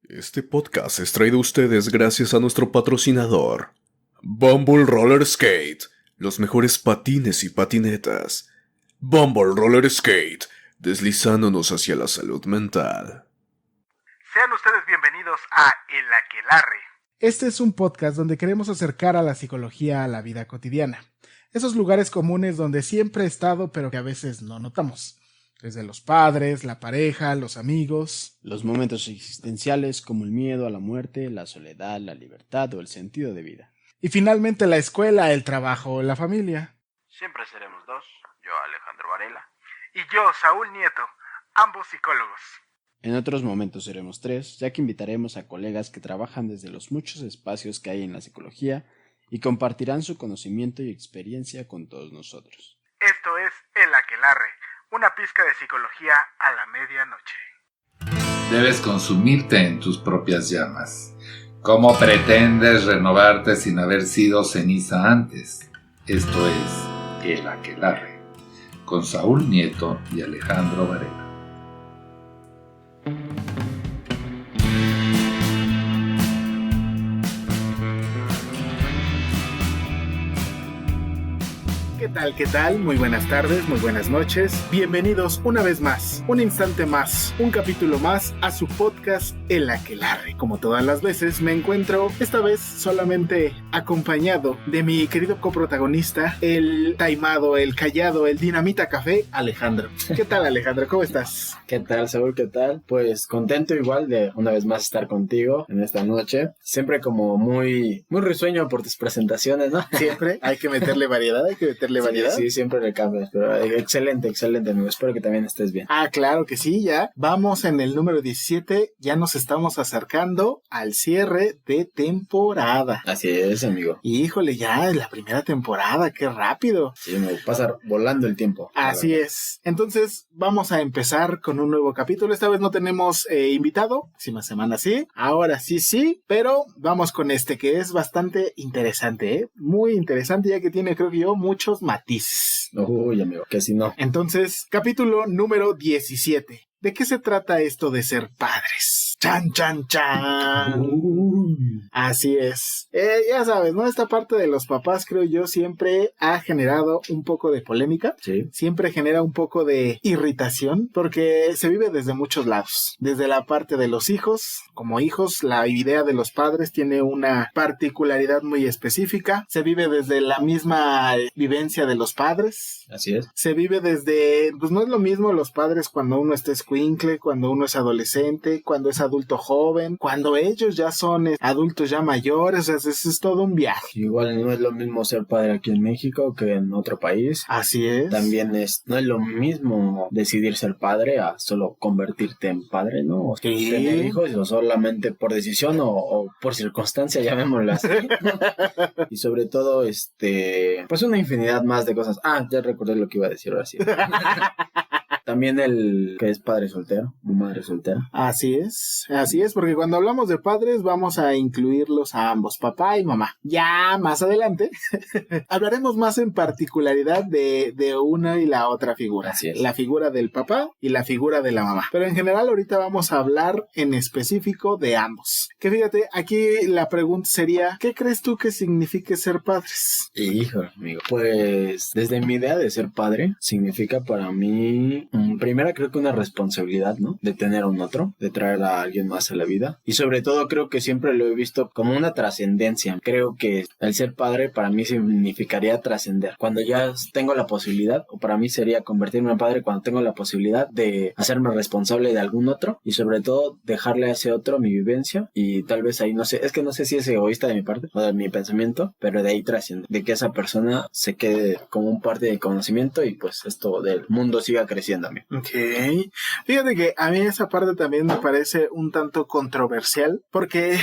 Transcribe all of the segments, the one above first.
Este podcast es traído a ustedes gracias a nuestro patrocinador, Bumble Roller Skate, los mejores patines y patinetas. Bumble Roller Skate, deslizándonos hacia la salud mental. Sean ustedes bienvenidos a El Aquelarre. Este es un podcast donde queremos acercar a la psicología a la vida cotidiana. Esos lugares comunes donde siempre he estado pero que a veces no notamos. Desde los padres, la pareja, los amigos. Los momentos existenciales como el miedo a la muerte, la soledad, la libertad o el sentido de vida. Y finalmente la escuela, el trabajo, la familia. Siempre seremos dos, yo Alejandro Varela y yo Saúl Nieto, ambos psicólogos. En otros momentos seremos tres, ya que invitaremos a colegas que trabajan desde los muchos espacios que hay en la psicología y compartirán su conocimiento y experiencia con todos nosotros. Esto es El Aquelarre, una pizca de psicología a la medianoche. Debes consumirte en tus propias llamas. ¿Cómo pretendes renovarte sin haber sido ceniza antes? Esto es El Aquelarre, con Saúl Nieto y Alejandro Varela. ¿Qué tal? Muy buenas tardes, muy buenas noches. Bienvenidos una vez más, un instante más, un capítulo más a su podcast El Aquelarre. Como todas las veces me encuentro esta vez solamente acompañado de mi querido coprotagonista, el taimado, el callado, el dinamita café, Alejandro. ¿Qué tal, Alejandro? ¿Cómo estás? ¿Qué tal, Saúl? ¿Qué tal? Pues contento igual de una vez más estar contigo en esta noche. Siempre como muy risueño por tus presentaciones, ¿no? Siempre hay que meterle variedad, variedad. Sí, siempre le cambias, pero excelente, amigo. Espero que también estés bien. Ah, claro que sí, ya. Vamos en el número 17, ya nos estamos acercando al cierre de temporada. Así es, amigo. Y híjole, ya es la primera temporada, qué rápido. Sí, me pasa volando el tiempo. Así es. Entonces, vamos a empezar con un nuevo capítulo. Esta vez no tenemos invitado, próxima semana sí, ahora sí, pero vamos con este que es bastante interesante, ¿eh? Muy interesante, ya que tiene, creo que yo, muchos matices. Uy, amigo, que si no. Entonces, capítulo número 17. ¿De qué se trata esto de ser padres? ¡Chan, chan, chan! Así es. Ya sabes, ¿no? Esta parte de los papás, creo yo, siempre ha generado un poco de polémica. Sí. Siempre genera un poco de irritación, porque se vive desde muchos lados. Desde la parte de los hijos, como hijos, la idea de los padres tiene una particularidad muy específica. Se vive desde la misma vivencia de los padres. Así es. Se vive desde, pues no es lo mismo los padres cuando uno está escuincle, cuando uno es adolescente, cuando es adulto joven, cuando ellos ya son adultos ya mayores, eso es todo un viaje. Igual no es lo mismo ser padre aquí en México que en otro país. Así es. También no es lo mismo decidir ser padre a solo convertirte en padre, ¿no? O sí. Tener hijos o solamente por decisión o por circunstancia, llamémoslo así. Y sobre todo, pues una infinidad más de cosas. Ah, ya recordé lo que iba a decir ahora sí. También el que es padre soltero, o madre soltera. Así es, porque cuando hablamos de padres vamos a incluirlos a ambos, papá y mamá. Ya más adelante hablaremos más en particularidad de una y la otra figura. Así es. La figura del papá y la figura de la mamá. Pero en general ahorita vamos a hablar en específico de ambos. Que fíjate, aquí la pregunta sería, ¿qué crees tú que signifique ser padres? Hijo, amigo. Pues desde mi idea de ser padre, significa para mí... Primero creo que una responsabilidad, ¿no? De tener a un otro, de traer a alguien más a la vida. Y sobre todo creo que siempre lo he visto como una trascendencia. Creo que el ser padre para mí significaría trascender. Cuando ya tengo la posibilidad, o para mí sería convertirme en padre cuando tengo la posibilidad de hacerme responsable de algún otro. Y sobre todo dejarle a ese otro mi vivencia. Y tal vez ahí, no sé, es que no sé si es egoísta de mi parte o de mi pensamiento, pero de ahí trasciende. De que esa persona se quede como un parte de conocimiento y pues esto del mundo siga creciendo. Ok, fíjate que a mí esa parte también me parece un tanto controversial porque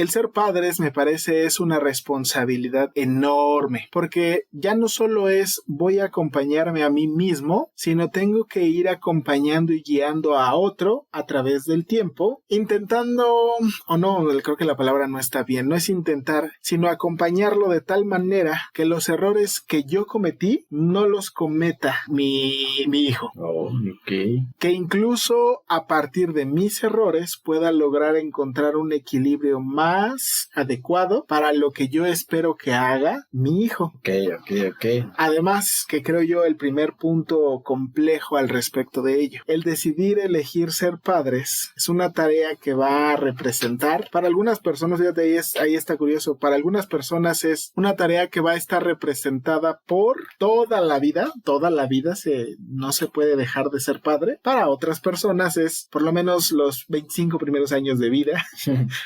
El ser padres me parece es una responsabilidad enorme, porque ya no solo es voy a acompañarme a mí mismo, sino tengo que ir acompañando y guiando a otro a través del tiempo, intentando, o no, creo que la palabra no está bien, no es intentar, sino acompañarlo de tal manera que los errores que yo cometí no los cometa mi hijo. Oh, ok. Que incluso a partir de mis errores pueda lograr encontrar un equilibrio más adecuado para lo que yo espero que haga mi hijo. Ok. Además, que creo yo el primer punto complejo al respecto de ello, el decidir elegir ser padres es una tarea que va a representar para algunas personas, fíjate, ahí está curioso, para algunas personas es una tarea que va a estar representada por toda la vida no se puede dejar de ser padre. Para otras personas es por lo menos los 25 primeros años de vida.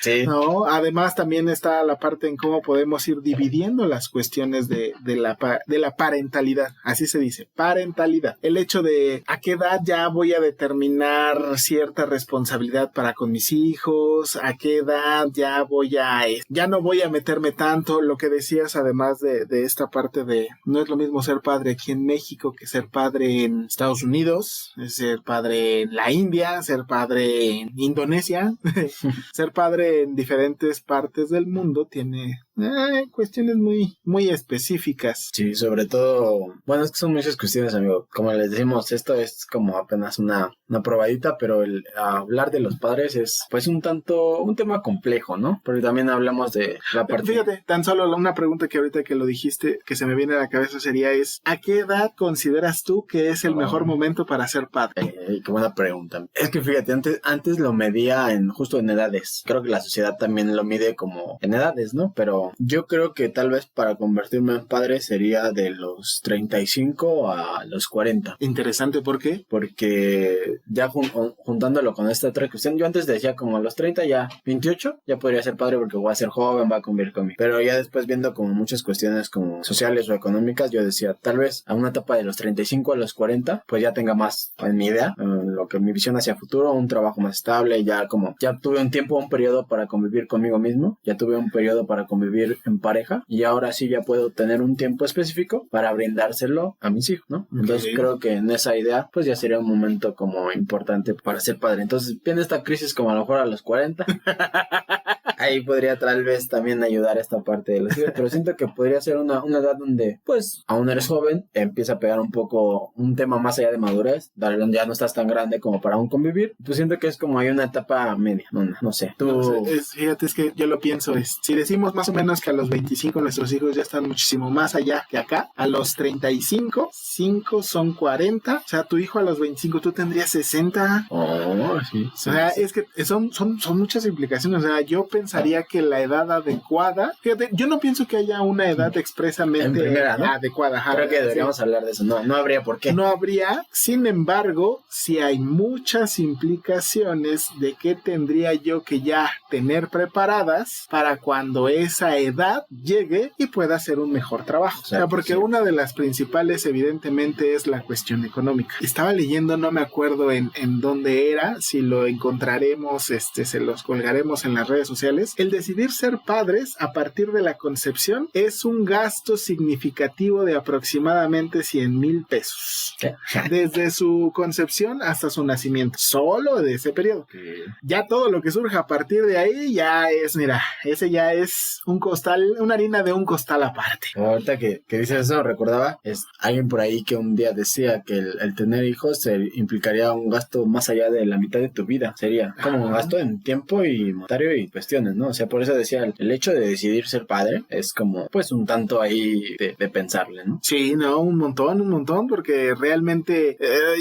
Sí. ¿No? Además también está la parte en cómo podemos ir dividiendo las cuestiones de la parentalidad, así se dice, parentalidad. El hecho de a qué edad ya voy a determinar cierta responsabilidad para con mis hijos, a qué edad ya no voy a meterme tanto, lo que decías además de esta parte de no es lo mismo ser padre aquí en México que ser padre en Estados Unidos, ser padre en la India, ser padre en Indonesia, ser padre en diferentes partes del mundo tiene cuestiones muy, muy específicas. Sí, sobre todo, bueno, es que son muchas cuestiones, amigo. Como les decimos, esto es como apenas una probadita, pero el hablar de los padres es pues un tema complejo, ¿no? Porque también hablamos de la parte... Fíjate, tan solo una pregunta que ahorita que lo dijiste, que se me viene a la cabeza sería ¿a qué edad consideras tú que es el mejor momento para ser padre? Qué buena pregunta. Es que fíjate, antes lo medía justo en edades. Creo que la sociedad también lo mide como en edades, ¿no? Pero yo creo que tal vez para convertirme en padre sería de los 35 a los 40. Interesante, ¿por qué? Porque ya juntándolo con esta otra cuestión, yo antes decía como a los 30 ya, 28 ya podría ser padre porque voy a ser joven, va a convivir conmigo. Pero ya después viendo como muchas cuestiones como sociales o económicas, yo decía tal vez a una etapa de los 35 a los 40 pues ya tenga más en mi idea, lo que mi visión hacia futuro, un trabajo más estable, ya tuve un periodo para convivir conmigo mismo, ya tuve un periodo para convivir en pareja y ahora sí ya puedo tener un tiempo específico para brindárselo a mis hijos, ¿no? Entonces creo que en esa idea pues ya sería un momento como importante para ser padre. Entonces viene esta crisis como a lo mejor a los 40 ahí podría tal vez también ayudar esta parte de los hijos, pero siento que podría ser una edad donde pues aún eres joven, empieza a pegar un poco un tema más allá de madurez, donde ya no estás tan grande como para aún convivir, pues siento que es como hay una etapa media, no sé. Fíjate, es que yo lo pienso, si decimos más o menos que a los 25 nuestros hijos ya están muchísimo más allá que acá, a los 35, 5 son 40, o sea, tu hijo a los 25 tú tendrías 60. Oh, sí. O sea, es que son muchas implicaciones, o sea, yo pensaría que la edad adecuada, fíjate, yo no pienso que haya una edad expresamente primera, ¿no? adecuada. Creo que deberíamos hablar de eso, no habría por qué. No habría, sin embargo, sí hay muchas implicaciones de qué tendría yo que ya tener preparadas para cuando esa edad llegue y pueda hacer un mejor trabajo. O sea, porque una de las principales evidentemente es la cuestión económica. Estaba leyendo, no me acuerdo en dónde era, si lo encontraremos, se los colgaremos en las redes sociales. El decidir ser padres a partir de la concepción es un gasto significativo de aproximadamente 100,000 pesos. Desde su concepción hasta su nacimiento. Solo de ese periodo. Ya todo lo que surja a partir de ahí ya es, mira, ese ya es un costal, una harina de un costal aparte. Ahorita que dices eso, recordaba, es alguien por ahí que un día decía que el tener hijos implicaría un gasto más allá de la mitad de tu vida. Sería como un gasto en tiempo y monetario y cuestiones, ¿no? O sea, por eso decía, el hecho de decidir ser padre es como, pues, un tanto ahí de pensarle, ¿no? Sí, no, un montón, porque realmente,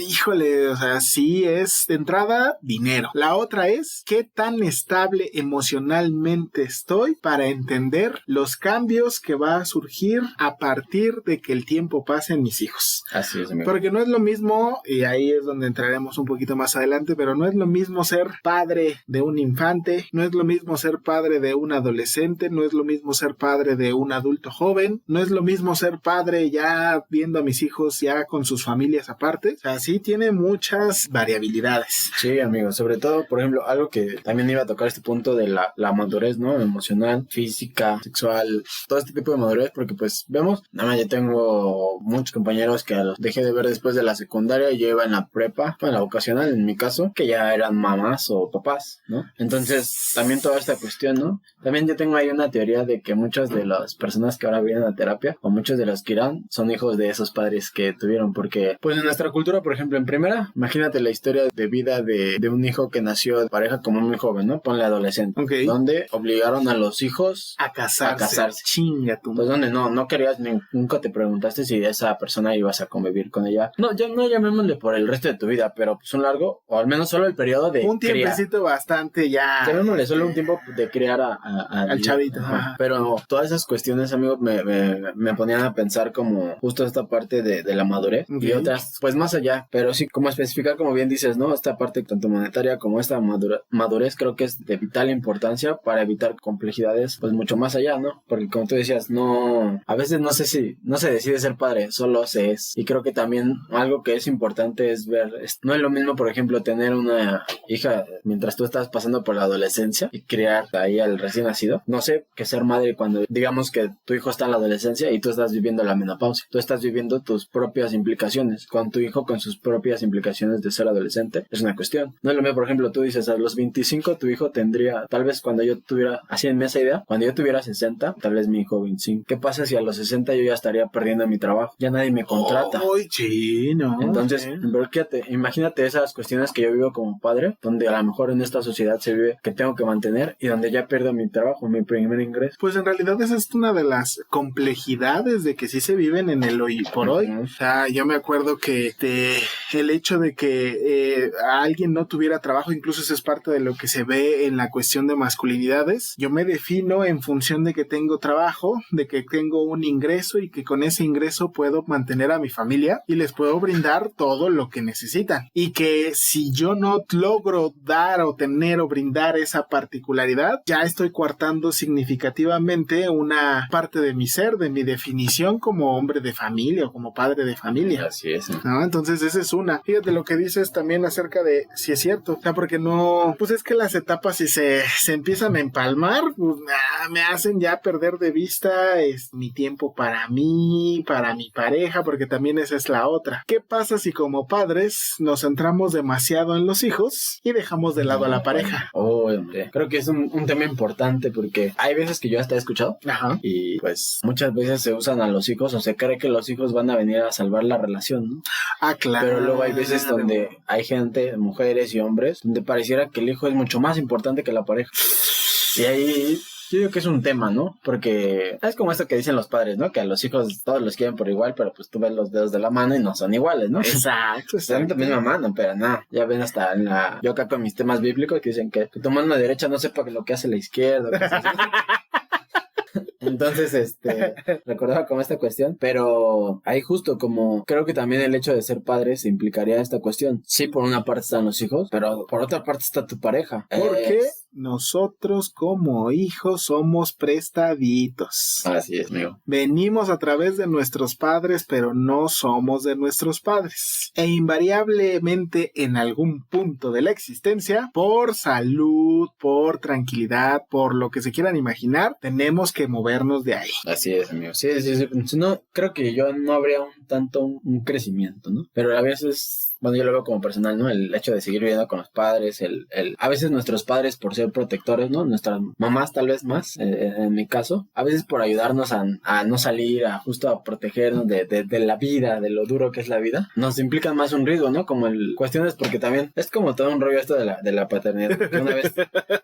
híjole, o sea, sí es de entrada dinero. La otra es, ¿qué tan estable emocionalmente estoy para entender los cambios que va a surgir a partir de que el tiempo pase en mis hijos? Así es, amigo. Porque no es lo mismo, y ahí es donde entraremos un poquito más adelante, pero no es lo mismo ser padre de un infante, no es lo mismo ser ser padre de un adolescente, no es lo mismo ser padre de un adulto joven, no es lo mismo ser padre ya viendo a mis hijos ya con sus familias aparte. O sea, sí tiene muchas variabilidades. Sí, amigo, sobre todo, por ejemplo, algo que también iba a tocar este punto de la madurez, ¿no? Emocional, física, sexual, todo este tipo de madurez, porque pues vemos, nada más yo tengo muchos compañeros que los dejé de ver después de la secundaria y yo iba en la prepa, en la vocacional en mi caso, que ya eran mamás o papás, ¿no? Entonces, también toda esta cuestión, ¿no? También yo tengo ahí una teoría de que muchas de las personas que ahora vienen a terapia, o muchos de los que irán, son hijos de esos padres que tuvieron, porque pues en nuestra cultura, por ejemplo, en primera, imagínate la historia de vida de un hijo que nació de pareja como muy joven, ¿no? Ponle adolescente, Ok. donde obligaron a los hijos A casarse. a casarse. Chinga tu Pues donde no querías, nunca te preguntaste si esa persona ibas a convivir con ella. No, ya no llamémosle por el resto de tu vida, pero pues un largo, o al menos solo el periodo de un cría. tiempecito bastante ya. Llamémosle solo un tiempo de criar Al chavito. Ajá. Pero todas esas cuestiones, amigo, me ponían a pensar como justo esta parte de la madurez Ok. y otras, pues más allá, pero sí como especificar, como bien dices, ¿no? Esta parte tanto monetaria como esta madurez creo que es de vital importancia para evitar complejidades, pues mucho más allá, ¿no? Porque como tú decías, no, a veces no se decide ser padre, solo se es. Y creo que también algo que es importante es ver, no es lo mismo, por ejemplo, tener una hija mientras tú estás pasando por la adolescencia y criar ahí al recién nacido. No sé, que ser madre cuando digamos que tu hijo está en la adolescencia y tú estás viviendo la menopausia. Tú estás viviendo tus propias implicaciones con tu hijo, con sus propias implicaciones de ser adolescente. Es una cuestión. No es lo mismo, por ejemplo, tú dices a los 25 tu hijo tendría, tal vez cuando yo tuviera, así en esa idea, cuando yo tuviera 60, tal vez mi hijo 25. ¿Qué pasa si a los 60 yo ya estaría perdiendo mi trabajo? Ya nadie me contrata. Ay, chino. Entonces, imagínate esas cuestiones que yo vivo como padre, donde a lo mejor en esta sociedad se vive que tengo que mantener y donde ya pierdo mi trabajo, mi primer ingreso. Pues en realidad esa es una de las complejidades de que sí se viven en el hoy por hoy. Ujú. O sea, yo me acuerdo que el hecho de que alguien no tuviera trabajo, incluso eso es parte de lo que se ve en la cuestión de masculinidades. Yo me defino en función de que tengo trabajo, de que tengo un ingreso y que con ese ingreso puedo mantener a mi familia y les puedo brindar todo lo que necesitan. Y que si yo no logro dar o tener o brindar esa particularidad, ya estoy coartando significativamente una parte de mi ser, de mi definición como hombre de familia o como padre de familia. Así es. ¿No? Entonces esa es una. Fíjate lo que dices también acerca de si es cierto. O sea, porque no, pues es que las etapas si se empiezan a empalmar, pues me hacen ya perder de vista mi tiempo para mí, para mi pareja, porque también esa es la otra. ¿Qué pasa si como padres nos centramos demasiado en los hijos y dejamos de lado a la pareja? Hombre. Creo que es un tema importante porque hay veces que yo hasta he escuchado Ajá. y pues muchas veces se usan a los hijos o se cree que los hijos van a venir a salvar la relación, ¿no? Ah, claro. Pero luego hay veces donde hay gente, mujeres y hombres, donde pareciera que el hijo es mucho más importante que la pareja. Y ahí yo digo que es un tema, ¿no? Porque es como esto que dicen los padres, ¿no? Que a los hijos todos los quieren por igual, pero pues tú ves los dedos de la mano y no son iguales, ¿no? Exacto, Son la misma mano, pero nada. Ya ven hasta en la... Yo acá con mis temas bíblicos que dicen que tu mano derecha no sepa lo que hace la izquierda. Cosas así. Entonces, recordaba como esta cuestión, pero ahí justo como creo que también el hecho de ser padres implicaría esta cuestión. Sí, por una parte están los hijos, pero por otra parte está tu pareja. Porque nosotros como hijos somos prestaditos. Así es, amigo. Venimos a través de nuestros padres, pero no somos de nuestros padres. E invariablemente en algún punto de la existencia, por salud, por tranquilidad, por lo que se quieran imaginar, tenemos que movernos de ahí. Así es, amigo. Sí. No, creo que yo no habría un crecimiento, ¿no? Pero a veces... Bueno, yo lo veo como personal, ¿no? El hecho de seguir viviendo con los padres, a veces nuestros padres por ser protectores, ¿no? Nuestras mamás tal vez más, en mi caso, a veces por ayudarnos a no salir, justo a protegernos de la vida, de lo duro que es la vida, nos implican más un riesgo, ¿no? Como cuestiones, porque también es como todo un rollo esto de la paternidad. Una vez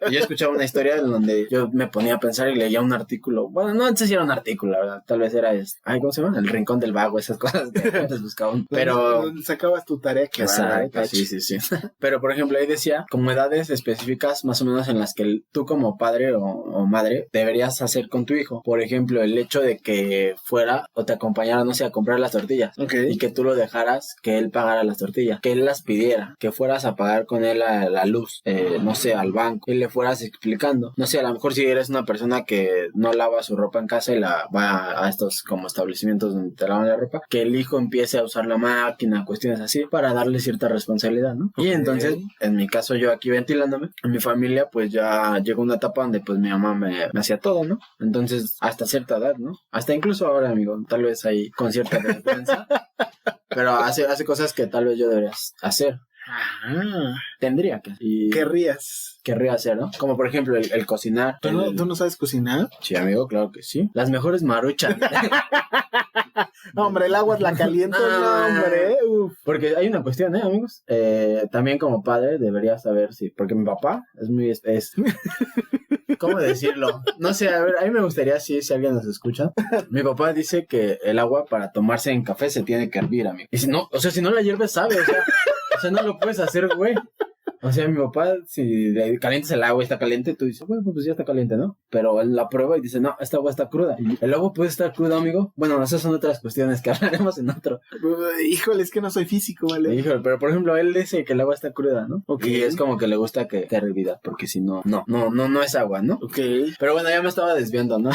yo escuchaba una historia en donde yo me ponía a pensar y leía un artículo, bueno, no sé si era un artículo, la verdad, tal vez era ¿cómo se llama? El Rincón del Vago, esas cosas que antes buscaban, pero... Sacabas tu tarea qué Exacto, bárbaro. sí. Pero, por ejemplo, ahí decía, como edades específicas más o menos en las que tú como padre o madre deberías hacer con tu hijo. Por ejemplo, el hecho de que fuera o te acompañara, no sé, a comprar las tortillas. Ok. Y que tú lo dejaras, que él pagara las tortillas, que él las pidiera, que fueras a pagar con él a la luz, no sé, al banco, y le fueras explicando. No sé, a lo mejor si eres una persona que no lava su ropa en casa y la va a estos como establecimientos donde te lavan la ropa, que el hijo empiece a usar la máquina, cuestiones así, para darle cierta responsabilidad, ¿no? Y entonces, en mi caso, yo aquí ventilándome, en mi familia, pues ya llegó una etapa donde pues mi mamá me hacía todo, ¿no? Entonces, hasta cierta edad, ¿no? Hasta incluso ahora, amigo, tal vez ahí con cierta vergüenza, pero hace cosas que tal vez yo debería hacer. Ah, Tendría que. Y querría hacer, ¿no? Como por ejemplo el cocinar. ¿Tú no sabes cocinar? Sí, amigo, claro que sí. Las mejores maruchas. No, hombre, el agua es la caliente, no, hombre. Uf. Porque hay una cuestión, amigos? También como padre deberías saber si... Porque mi papá es muy... ¿Cómo decirlo? No sé, a ver, a mí me gustaría si alguien nos escucha. Mi papá dice que el agua para tomarse en café se tiene que hervir, amigo. Y si no, o sea, si no la hierves, sabe, o sea, no lo puedes hacer, güey. O sea, mi papá, si calientas el agua y está caliente, tú dices, bueno, pues ya está caliente, ¿no? Pero él la prueba y dice, no, esta agua está cruda. ¿El agua puede estar cruda, amigo? Bueno, esas son otras cuestiones que hablaremos en otro. Híjole, es que no soy físico, ¿vale? Híjole, pero por ejemplo, él dice que el agua está cruda, ¿no? Ok. Y es como que le gusta que esté hervida, porque si no, no es agua, ¿no? Ok. Pero bueno, ya me estaba desviando, ¿no?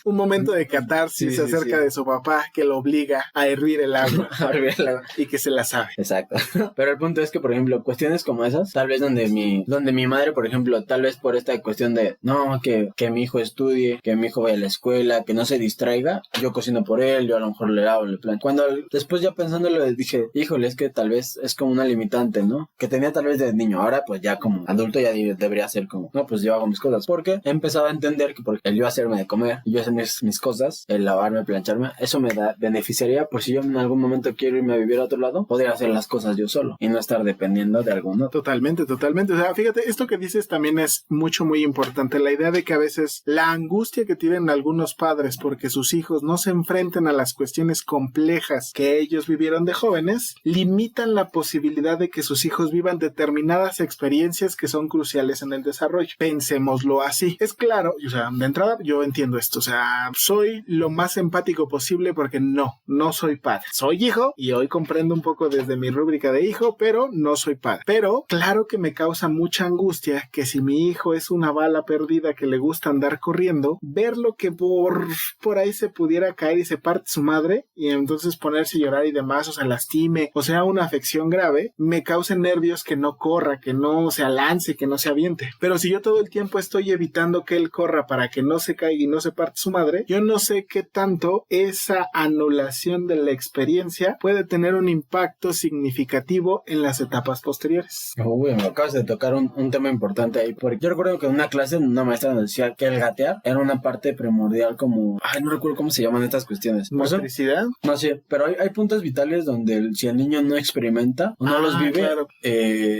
Un momento de catarsis Sí, acerca de su papá que lo obliga a hervir el agua A hervir el agua. y que se la sabe. Exacto. Pero el punto es que, por ejemplo, cuestiones como esas, tal vez donde mi madre, por ejemplo, tal vez por esta cuestión de, no, que mi hijo estudie, que mi hijo vaya a la escuela, que no se distraiga, yo cocino por él, yo a lo mejor le lavo el plan. Cuando después ya pensándolo dije, híjole, es que tal vez es como una limitante, ¿no? Que tenía tal vez de niño, ahora pues ya como adulto ya debería ser como, no, pues yo hago mis cosas. Porque he empezado a entender que por el yo hacerme de comer, yo hacer mis cosas, el lavarme, plancharme, eso me beneficiaría por si yo en algún momento quiero irme a vivir a otro lado, podría hacer las cosas yo solo y no estar dependiendo de algún otro. Totalmente. O sea, fíjate, esto que dices también es muy importante. La idea de que a veces la angustia que tienen algunos padres porque sus hijos no se enfrenten a las cuestiones complejas que ellos vivieron de jóvenes, limitan la posibilidad de que sus hijos vivan determinadas experiencias que son cruciales en el desarrollo. Pensémoslo así. Es claro, o sea, de entrada yo entiendo esto. O sea, soy lo más empático posible porque no soy padre. Soy hijo y hoy comprendo un poco desde mi rúbrica de hijo, pero no soy padre. Pero claro que me causa mucha angustia que si mi hijo es una bala perdida que le gusta andar corriendo, verlo que por ahí se pudiera caer y se parte su madre y entonces ponerse a llorar y demás, o sea, lastime, o sea, una afección grave, me causen nervios que no corra, que no se lance, que no se aviente. Pero si yo todo el tiempo estoy evitando que él corra para que no se caiga y no se parte su madre, yo no sé qué tanto esa anulación de la experiencia puede tener un impacto significativo en las etapas posteriores. Uy, me acabas de tocar un tema importante ahí, porque yo recuerdo que en una clase una maestra nos decía que el gatear era una parte primordial como, no recuerdo cómo se llaman estas cuestiones. ¿Motricidad? No sé, pero hay puntos vitales donde si el niño no experimenta o no los vive, claro.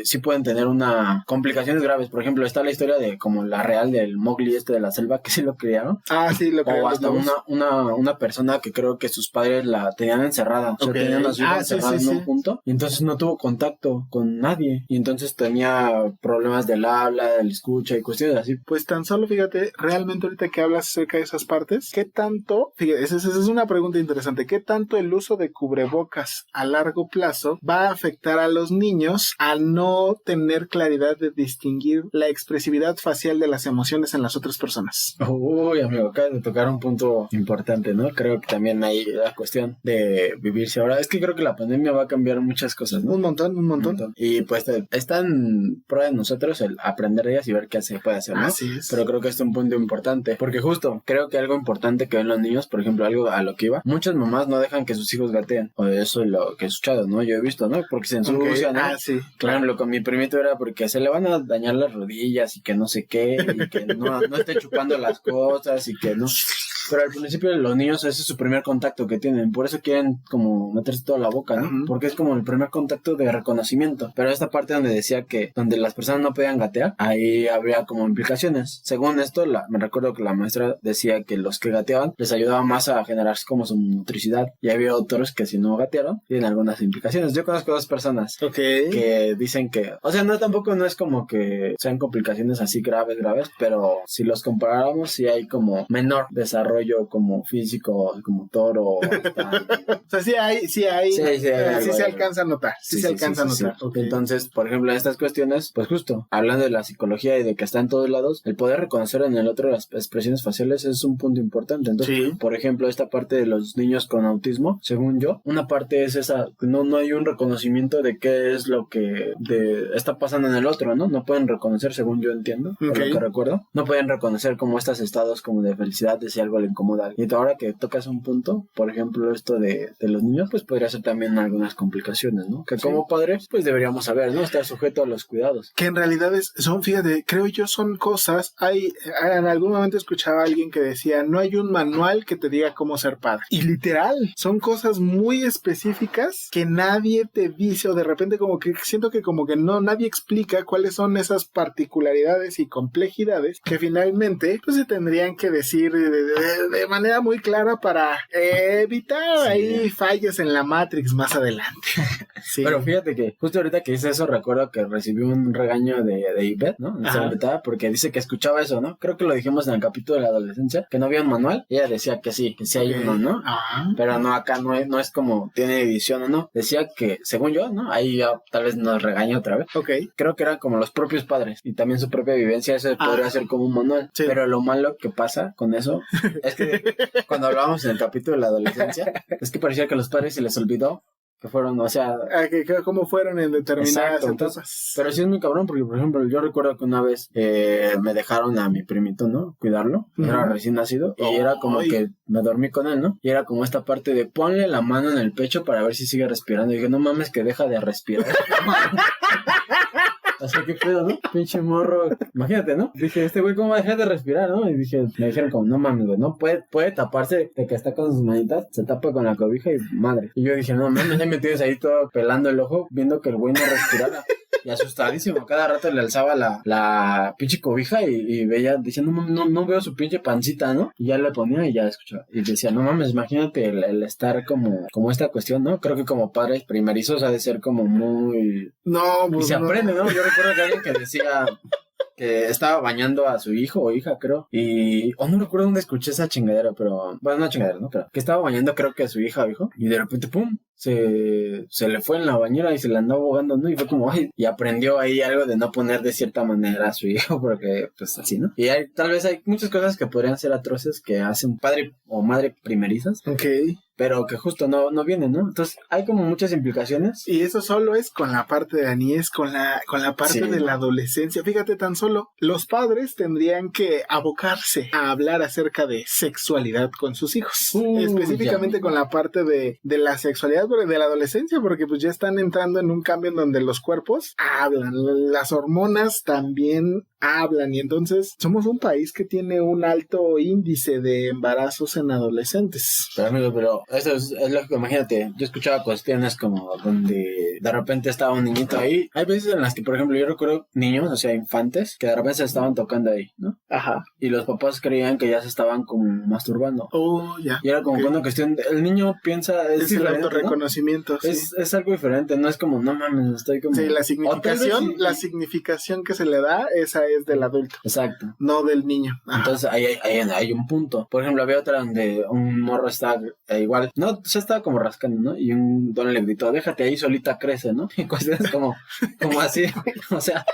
Sí pueden tener complicaciones graves. Por ejemplo, está la historia de como la real del Mowgli de la selva, que sí lo criaron. Sí, lo creo. O hasta una persona que creo que sus padres la tenían encerrada. O sea, tenían a su hija encerrada en un punto. Y entonces no tuvo contacto con nadie. Y entonces tenía problemas del habla, del escucha y cuestiones así. Pues tan solo, fíjate, realmente ahorita que hablas acerca de esas partes, ¿qué tanto? Fíjate, esa es una pregunta interesante. ¿Qué tanto el uso de cubrebocas a largo plazo va a afectar a los niños al no tener claridad de distinguir la expresividad facial de las emociones en las otras personas? Uy, amigo, acabas de tocar un punto importante, ¿no? Creo que también hay la cuestión de vivirse ahora. Es que creo que la pandemia va a cambiar muchas cosas, ¿no? Un montón. Y pues está en prueba de nosotros el aprender de ellas y ver qué se puede hacer, ¿no? Así es. Pero creo que este es un punto importante, porque justo creo que algo importante que ven los niños, por ejemplo, algo a lo que iba, muchas mamás no dejan que sus hijos gateen, o eso es lo que he escuchado, ¿no? Yo he visto, ¿no? Porque se ensucian, ¿no? Sí. Por ejemplo, con mi primito era porque se le van a dañar las rodillas y que no sé qué, y que no esté chupando las cosas y que no... Pero al principio los niños ese es su primer contacto que tienen, por eso quieren como meterse toda la boca, ¿no? Porque es como el primer contacto de reconocimiento. Pero esta parte donde decía que donde las personas no podían gatear, ahí habría como implicaciones. Según esto, me recuerdo que la maestra decía que los que gateaban les ayudaba más a generar como su motricidad, y había otros que si no gatearon tienen algunas implicaciones. Yo conozco dos personas que dicen que, o sea, tampoco no es como que sean complicaciones así graves, pero si los comparáramos, sí hay como menor desarrollo como físico, como motor o sea, sí se alcanza a notar. Sí se alcanza a notar. Okay. Entonces, por ejemplo, en estas cuestiones, pues justo, hablando de la psicología y de que está en todos lados, el poder reconocer en el otro las expresiones faciales es un punto importante. Entonces, por ejemplo, esta parte de los niños con autismo, según yo, una parte es esa, no hay un reconocimiento de qué es lo que está pasando en el otro, ¿no? No pueden reconocer, según yo entiendo, por lo que recuerdo, no pueden reconocer como estos estados como de felicidad, de si algo le incomoda. Y ahora que tocas un punto, por ejemplo, esto de los niños, pues podría ser también algunas complicaciones, ¿no? Que como padres, pues deberíamos saber, ¿no? Estar sujeto a los cuidados. Que en realidad fíjate, creo yo son cosas, en algún momento escuchaba a alguien que decía, no hay un manual que te diga cómo ser padre. Y literal, son cosas muy específicas que nadie te dice, o de repente como que siento que como que no, nadie explica cuáles son esas particularidades y complejidades que finalmente pues se tendrían que decir de manera muy clara para evitar ahí fallas en la Matrix más adelante. Pero fíjate que justo ahorita que dice eso, recuerdo que recibí un regaño de Ivette, ¿no? Porque dice que escuchaba eso, ¿no? Creo que lo dijimos en el capítulo de la adolescencia, que no había un manual, y ella decía que sí hay uno, ¿no? Pero no, acá no es como tiene edición o no. Decía que, según yo, ¿no? Ahí ya tal vez nos regaña otra vez. Creo que eran como los propios padres y también su propia vivencia, eso podría ser como un manual. Pero lo malo que pasa con eso es que cuando hablábamos en el capítulo de la adolescencia, es que parecía que a los padres se les olvidó que fueron, o sea... cómo fueron en determinadas etapas. Pero sí es muy cabrón, porque por ejemplo, yo recuerdo que una vez me dejaron a mi primito, ¿no? Cuidarlo, era recién nacido, y era como que me dormí con él, ¿no? Y era como esta parte de ponle la mano en el pecho para ver si sigue respirando. Y dije, no mames, que deja de respirar. O sea, qué pedo, ¿no? Pinche morro. Imagínate, ¿no? Dije, este güey, ¿cómo va a dejar de respirar, no? Y me dijeron como, no mames, güey, no puede taparse de que está con sus manitas, se tapa con la cobija y madre. Y yo dije, no mames, ya me tienes ahí todo pelando el ojo, viendo que el güey no respirara. Y asustadísimo, cada rato le alzaba la pinche cobija y veía, decía, no veo su pinche pancita, ¿no? Y ya le ponía y ya escuchaba. Y decía, no mames, imagínate el estar como esta cuestión, ¿no? Creo que como padres primerizos ha de ser como muy... No, pues y se aprende, ¿no? Yo recuerdo que alguien que decía... que estaba bañando a su hijo o hija, creo, no recuerdo dónde escuché esa chingadera, pero, bueno, no chingadera, ¿no? Pero que estaba bañando, creo que a su hija o hijo, y de repente, pum, se le fue en la bañera y se le andaba ahogando, ¿no? Y fue como, ay, y aprendió ahí algo de no poner de cierta manera a su hijo, porque, pues, así, ¿no? Y tal vez hay muchas cosas que podrían ser atroces que hace un padre o madre primerizas. Pero que justo no vienen, ¿no? Entonces, hay como muchas implicaciones. Y eso solo es con la parte de la niñez, con la parte de la adolescencia. Fíjate, tan solo los padres tendrían que abocarse a hablar acerca de sexualidad con sus hijos. Específicamente con la parte de la sexualidad de la adolescencia, porque pues ya están entrando en un cambio en donde los cuerpos hablan, las hormonas también hablan, y entonces somos un país que tiene un alto índice de embarazos en adolescentes. Pero amigo, eso es lógico, imagínate, yo escuchaba cuestiones como donde de repente estaba un niñito ahí, hay veces en las que, por ejemplo, yo recuerdo niños, o sea, infantes, que de repente se estaban tocando ahí, ¿no? Y los papás creían que ya se estaban como masturbando. Y era como una cuestión, el niño piensa, es el autorreconocimiento, ¿no? Es algo diferente, no es como, no mames, estoy como... Sí, la significación que se le da, esa es del adulto. Exacto. No del niño. Entonces hay un punto. Por ejemplo, había otra donde un morro está igual, no, se estaba como rascando, ¿no? Y un don le gritó, déjate ahí, solita crece, ¿no? Y cuestiones como así, o sea...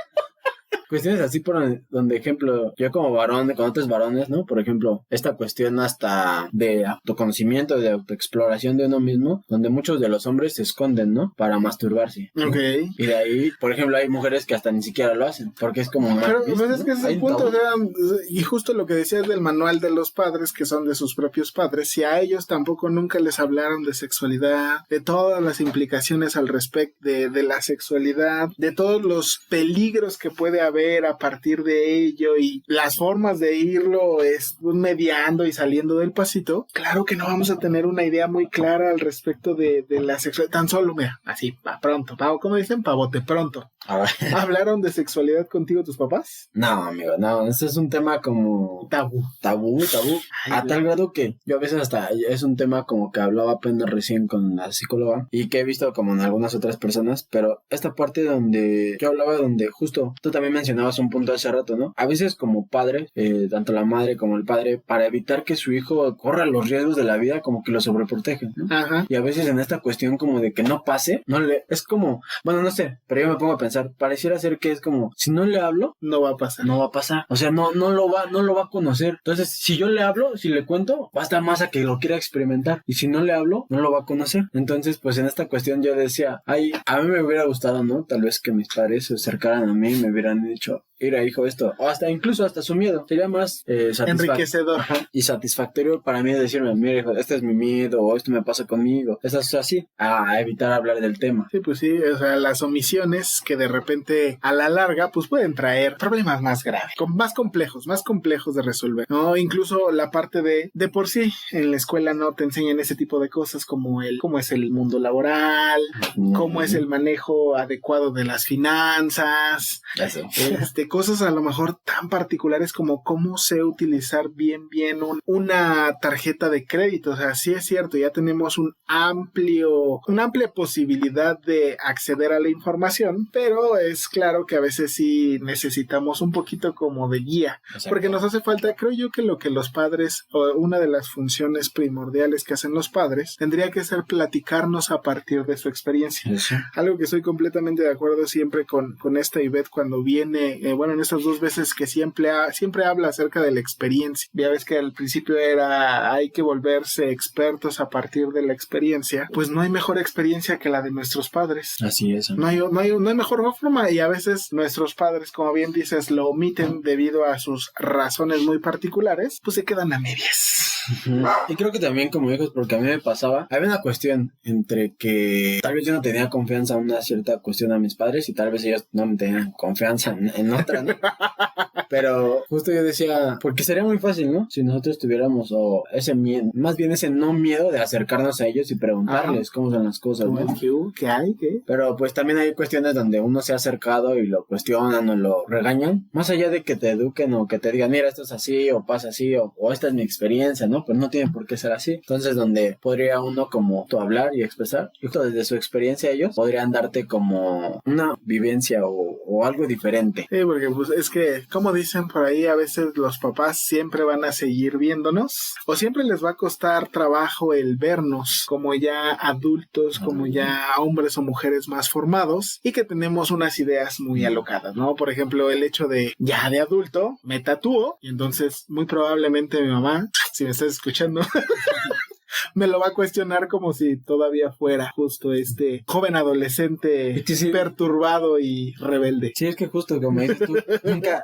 Cuestiones así por donde, ejemplo, yo como varón, con otros varones, ¿no? Por ejemplo, esta cuestión hasta de autoconocimiento, de autoexploración de uno mismo, donde muchos de los hombres se esconden, ¿no? Para masturbarse, ¿no? Y de ahí, por ejemplo, hay mujeres que hasta ni siquiera lo hacen, porque es como... Pero pues es que ese es el punto, o sea, y justo lo que decías del manual de los padres, que son de sus propios padres, si a ellos tampoco nunca les hablaron de sexualidad, de todas las implicaciones al respecto de la sexualidad, de todos los peligros que puede haber resolver a partir de ello y las formas de irlo es mediando y saliendo del pasito, claro que no vamos a tener una idea muy clara al respecto de la sexualidad. Tan solo, mira, así, pa' pronto, como dicen, pa' bote pronto. A ver. ¿Hablaron de sexualidad contigo tus papás? No, amigo, no, este es un tema como Tabú. Ay, a tal grado que yo a veces hasta es un tema como que hablaba apenas recién con la psicóloga y que he visto como en algunas otras personas, pero esta parte donde yo hablaba, donde justo tú también mencionabas un punto hace rato, ¿no? A veces como padre, tanto la madre como el padre, para evitar que su hijo corra los riesgos de la vida, como que lo sobreprotegen, ¿no? Ajá. Y a veces en esta cuestión como de que no pase, es como, bueno, no sé, pero yo me pongo a pensar, pareciera ser que es como, si no le hablo, no va a pasar. o sea, no lo va a conocer. Entonces, si yo le hablo, si le cuento, va a estar más a que lo quiera experimentar. Y si no le hablo, no lo va a conocer. Entonces, pues en esta cuestión yo decía, ay, a mí me hubiera gustado, ¿no? Tal vez que mis padres se acercaran a mí y me hubieran dicho, mira, hijo, esto, o incluso hasta su miedo, sería más enriquecedor. Ajá, y satisfactorio para mí decirme, mira, hijo, este es mi miedo, o esto me pasa conmigo, eso es así, a evitar hablar del tema. Sí, pues sí, o sea, las omisiones que de repente a la larga pues pueden traer problemas más graves, más complejos de resolver, ¿no? Incluso la parte de por sí en la escuela no te enseñan ese tipo de cosas como cómo es el mundo laboral, cómo es el manejo adecuado de las finanzas, Eso. Cosas a lo mejor tan particulares como cómo sé utilizar bien una tarjeta de crédito. O sea, sí es cierto, ya tenemos una amplia posibilidad de acceder a la información, pero es claro que a veces sí necesitamos un poquito como de guía. Exacto. Porque nos hace falta, creo yo que lo que los padres, o una de las funciones primordiales que hacen los padres, tendría que ser platicarnos a partir de su experiencia. Eso. Algo que estoy completamente de acuerdo siempre con esta Ivette cuando viene, en estas 2 veces que siempre habla acerca de la experiencia. Ya ves que al principio hay que volverse expertos a partir de la experiencia. Pues no hay mejor experiencia que la de nuestros padres. Así es. No hay mejor forma, y a veces nuestros padres, como bien dices, lo omiten debido a sus razones muy particulares, pues se quedan a medias. Y creo que también como hijos, porque a mí me pasaba, había una cuestión entre que tal vez yo no tenía confianza en una cierta cuestión a mis padres y tal vez ellos no me tenían confianza en otra, ¿no? Pero justo yo decía, porque sería muy fácil, ¿no? Si nosotros tuviéramos ese miedo, más bien ese no miedo de acercarnos a ellos y preguntarles cómo son las cosas, ¿no? ¿Qué hay? ¿Qué? Pero pues también hay cuestiones donde uno se ha acercado y lo cuestionan o lo regañan, más allá de que te eduquen o que te digan, mira, esto es así o pasa así o esta es mi experiencia, ¿no? Pues no tiene por qué ser así. Entonces, donde podría uno como tú hablar y expresar, y justo desde su experiencia ellos podrían darte como una vivencia o algo diferente. Sí, porque pues es que, como dicen por ahí, a veces los papás siempre van a seguir viéndonos, o siempre les va a costar trabajo el vernos como ya adultos, como ya hombres o mujeres más formados, y que tenemos unas ideas muy alocadas, ¿no? Por ejemplo, el hecho de, ya de adulto, me tatúo, y entonces muy probablemente mi mamá, si me estás escuchando, me lo va a cuestionar como si todavía fuera justo este joven adolescente perturbado y rebelde. Sí, es que justo como dices tú,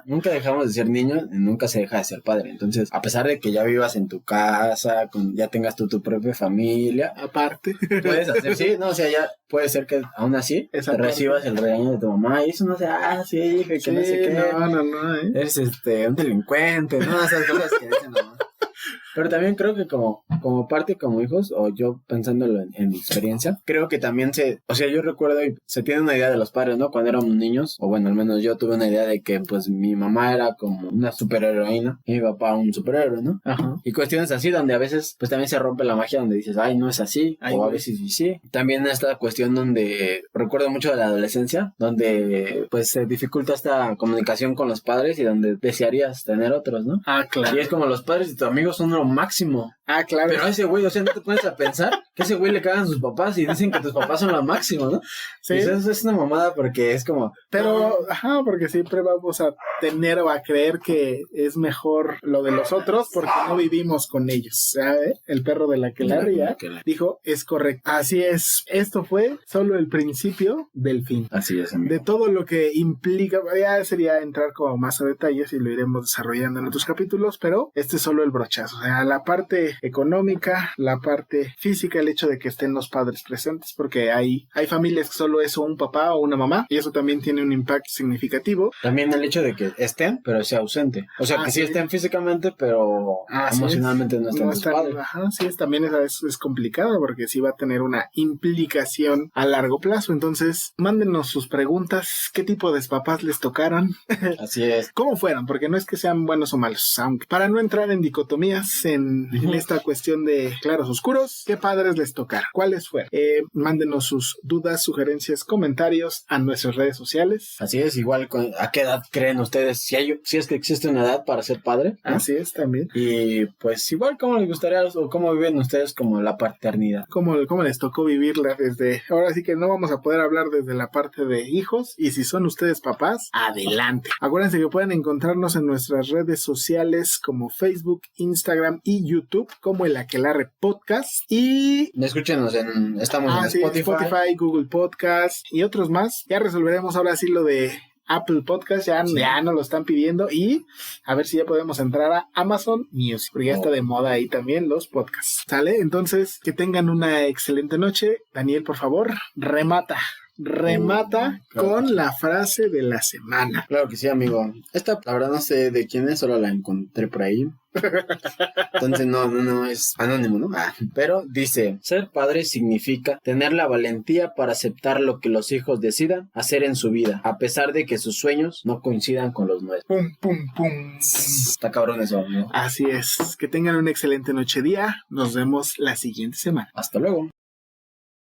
nunca dejamos de ser niños y nunca se deja de ser padre. Entonces, a pesar de que ya vivas en tu casa, ya tengas tu propia familia, aparte, puedes hacer, sí, no, o sea, ya puede ser que aún así te recibas el regaño de tu mamá y eso no sea, sí, hija, que no sé qué. No, eres un delincuente, ¿no? Esas cosas que dicen nomás. Pero también creo que como parte, como hijos, o yo pensándolo en mi experiencia, creo que también yo recuerdo y se tiene una idea de los padres, ¿no? Cuando éramos niños, o bueno, al menos yo tuve una idea de que pues mi mamá era como una superheroína y mi papá un superhéroe, ¿no? Ajá. Y cuestiones así donde a veces pues también se rompe la magia, donde dices, ay, no es así, o a veces sí. También esta cuestión donde recuerdo mucho de la adolescencia, donde pues se dificulta esta comunicación con los padres y donde desearías tener otros, ¿no? Ah, claro. Y es como los padres y tus amigos son lo máximo. Ah, claro. Pero a ese güey, o sea, no te pones a pensar que ese güey le cagan a sus papás y dicen que tus papás son lo máximo, ¿no? Sí. Y eso es una mamada porque es como... Pero, porque siempre vamos a tener o a creer que es mejor lo de los otros porque no vivimos con ellos, ¿sabes? El perro de la aquelarre ya dijo, es correcto. Así es. Esto fue solo el principio del fin. Así es, amigo. De todo lo que implica, ya sería entrar como más a detalles y lo iremos desarrollando en otros capítulos, pero este es solo el brochazo. O sea, la parte económica, la parte física, el hecho de que estén los padres presentes, porque hay familias que solo es un papá o una mamá, y eso también tiene un impacto significativo. También el hecho de que estén, pero sea ausente. O sea, que sí estén físicamente, pero emocionalmente no estén sus padres. Ajá, sí, también es complicado, porque sí va a tener una implicación a largo plazo. Entonces, mándenos sus preguntas, qué tipo de papás les tocaron. Así es. ¿Cómo fueron? Porque no es que sean buenos o malos, aunque para no entrar en dicotomías en esta cuestión de claros oscuros, ¿qué padres les tocaron? ¿Cuáles fueron? Mándenos sus dudas, sugerencias, comentarios a nuestras redes sociales. Así es, igual, ¿a qué edad creen ustedes? Si es que existe una edad para ser padre, ¿no? Así es, también. Y pues igual, ¿cómo les gustaría o cómo viven ustedes como la paternidad? ¿Cómo les tocó vivirla desde... Ahora sí que no vamos a poder hablar desde la parte de hijos, y si son ustedes papás, adelante. Acuérdense que pueden encontrarnos en nuestras redes sociales como Facebook, Instagram y YouTube como El Aquelarre Podcast, y Escúchenos estamos en Spotify, Google Podcast y otros más. Ya resolveremos ahora sí lo de Apple Podcast, ya no lo están pidiendo, y a ver si ya podemos entrar a Amazon Music, porque ya está de moda ahí también los podcasts. ¿Sale? Entonces, que tengan una excelente noche. Daniel, por favor, remata con la frase de la semana. Claro que sí, amigo. Esta, la verdad, no sé de quién es, solo la encontré por ahí. Entonces no es anónimo, ¿no? Pero dice: ser padre significa tener la valentía para aceptar lo que los hijos decidan hacer en su vida, a pesar de que sus sueños no coincidan con los nuestros. Pum, pum, pum. Está cabrón eso, ¿no? Así es. Que tengan un excelente noche día. Nos vemos la siguiente semana. Hasta luego.